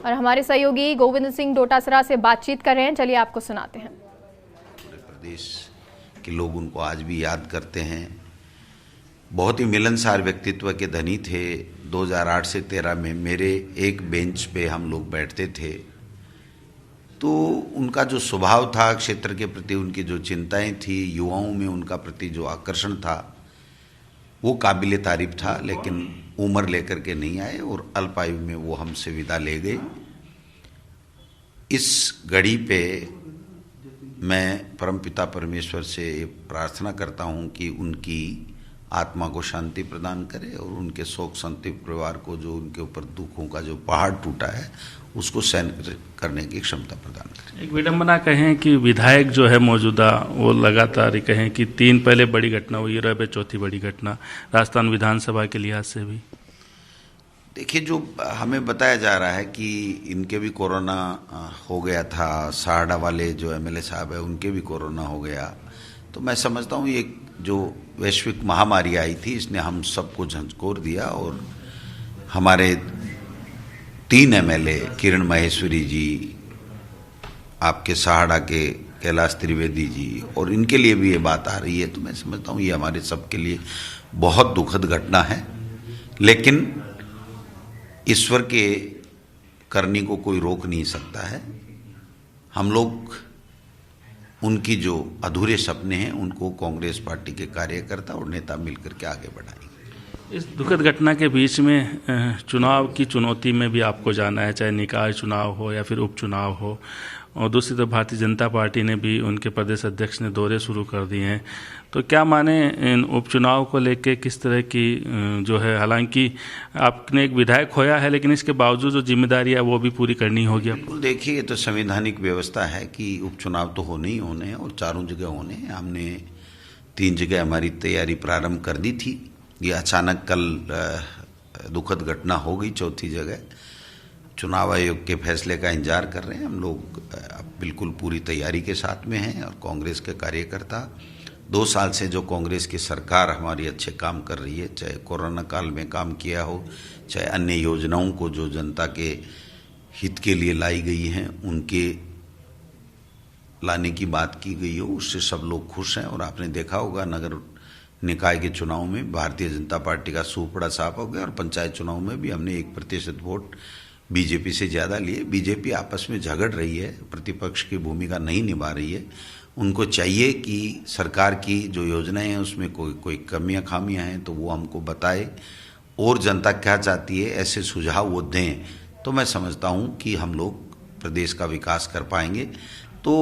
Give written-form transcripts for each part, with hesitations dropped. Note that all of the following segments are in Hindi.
और हमारे सहयोगी गोविंद सिंह डोटासरा से बातचीत कर रहे हैं, चलिए आपको सुनाते हैं। पूरे प्रदेश के लोग उनको आज भी याद करते हैं। बहुत ही मिलनसार व्यक्तित्व के धनी थे। 2008 से 13 में मेरे एक बेंच पे हम लोग बैठते थे, तो उनका जो स्वभाव था, क्षेत्र के प्रति उनकी जो चिंताएं थी, युवाओं में उनका प्रति जो आकर्षण था, वो काबिले तारीफ था। लेकिन उम्र लेकर के नहीं आए और अल्पायु में वो हमसे विदा ले गए। इस घड़ी पे मैं परमपिता परमेश्वर से प्रार्थना करता हूँ कि उनकी आत्मा को शांति प्रदान करे और उनके शोक संतप्त परिवार को जो उनके ऊपर दुखों का जो पहाड़ टूटा है उसको सहन करने की क्षमता प्रदान करे। एक विडंबना कहें कि विधायक जो है मौजूदा, वो लगातार कहें कि 3 पहले बड़ी घटना हुई और अब 4थी बड़ी घटना राजस्थान विधानसभा के लिहाज से भी। देखिए, जो हमें बताया जा रहा है कि इनके भी कोरोना हो गया था, साहड़ा वाले जो एमएलए साहब है उनके भी कोरोना हो गया। तो मैं समझता हूँ ये जो वैश्विक महामारी आई थी इसने हम सबको झंझोर दिया और हमारे 3 एमएलए किरण माहेश्वरी जी, आपके साहड़ा के कैलाश त्रिवेदी जी, और इनके लिए भी ये बात आ रही है। तो मैं समझता हूँ ये हमारे सबके लिए बहुत दुखद घटना है, लेकिन ईश्वर के करनी को कोई रोक नहीं सकता है। हम लोग उनकी जो अधूरे सपने हैं उनको कांग्रेस पार्टी के कार्यकर्ता और नेता मिलकर के आगे बढ़ाएंगे। इस दुखद घटना के बीच में चुनाव की चुनौती में भी आपको जाना है, चाहे निकाय चुनाव हो या फिर उपचुनाव हो। और दूसरी तरफ भारतीय जनता पार्टी ने भी, उनके प्रदेश अध्यक्ष ने दौरे शुरू कर दिए हैं। तो क्या माने इन उपचुनाव को लेके किस तरह की जो है, हालांकि आपने एक विधायक खोया है लेकिन इसके बावजूद जो जिम्मेदारी है वो भी पूरी करनी होगी आपको? देखिए, ये तो संवैधानिक व्यवस्था है कि उपचुनाव तो होने ही होने हैं और चारों जगह होने हैं। हमने 3 जगह हमारी तैयारी प्रारंभ कर दी थी। ये अचानक कल दुखद घटना हो गई 4थी जगह। चुनाव आयोग के फैसले का इंतजार कर रहे हैं। हम लोग बिल्कुल पूरी तैयारी के साथ में हैं और कांग्रेस के कार्यकर्ता 2 साल से जो कांग्रेस की सरकार हमारी अच्छे काम कर रही है, चाहे कोरोना काल में काम किया हो, चाहे अन्य योजनाओं को जो जनता के हित के लिए लाई गई हैं उनके लाने की बात की गई हो, उससे सब लोग खुश हैं। और आपने देखा होगा नगर निकाय के चुनाव में भारतीय जनता पार्टी का सूप बड़ा साफ हो गया और पंचायत चुनाव में भी हमने 1% वोट बीजेपी से ज़्यादा लिए। बीजेपी आपस में झगड़ रही है, प्रतिपक्ष की भूमिका नहीं निभा रही है। उनको चाहिए कि सरकार की जो योजनाएं हैं उसमें कोई कमियां खामियां हैं तो वो हमको बताए और जनता क्या चाहती है ऐसे सुझाव वो दें। तो मैं समझता हूँ कि हम लोग प्रदेश का विकास कर पाएंगे। तो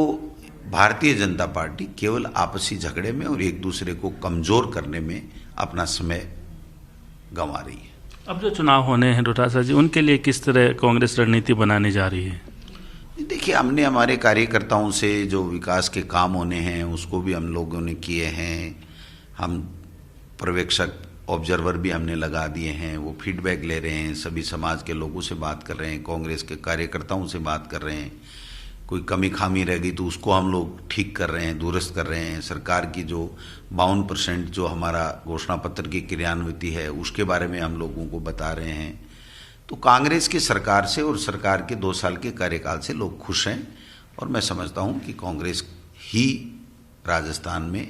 भारतीय जनता पार्टी केवल आपसी झगड़े में और एक दूसरे को कमज़ोर करने में अपना समय गंवा रही है। अब जो चुनाव होने हैं डोटासरा जी, उनके लिए किस तरह कांग्रेस रणनीति बनाने जा रही है? देखिए, हमने हमारे कार्यकर्ताओं से जो विकास के काम होने हैं उसको भी हम लोगों ने किए हैं। हम पर्यवेक्षक ऑब्जर्वर भी हमने लगा दिए हैं, वो फीडबैक ले रहे हैं, सभी समाज के लोगों से बात कर रहे हैं, कांग्रेस के कार्यकर्ताओं से बात कर रहे हैं। कोई कमी खामी रह गई तो उसको हम लोग ठीक कर रहे हैं, दुरुस्त कर रहे हैं। सरकार की जो 52% जो हमारा घोषणा पत्र की क्रियान्विति है उसके बारे में हम लोगों को बता रहे हैं। तो कांग्रेस की सरकार से और सरकार के 2 साल के कार्यकाल से लोग खुश हैं और मैं समझता हूं कि कांग्रेस ही राजस्थान में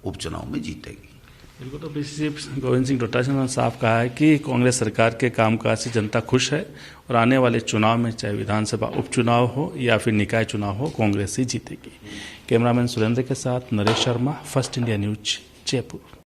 उपचुनाव में जीतेगी। बिल्कुल। तो पीसीसी गोविंद सिंह डोटासरा ने साफ कहा है कि कांग्रेस सरकार के कामकाज से जनता खुश है और आने वाले चुनाव में चाहे विधानसभा उपचुनाव हो या फिर निकाय चुनाव हो, कांग्रेस ही जीतेगी। कैमरामैन सुरेंद्र के साथ Naresh Sharma, first India news, Jaipur.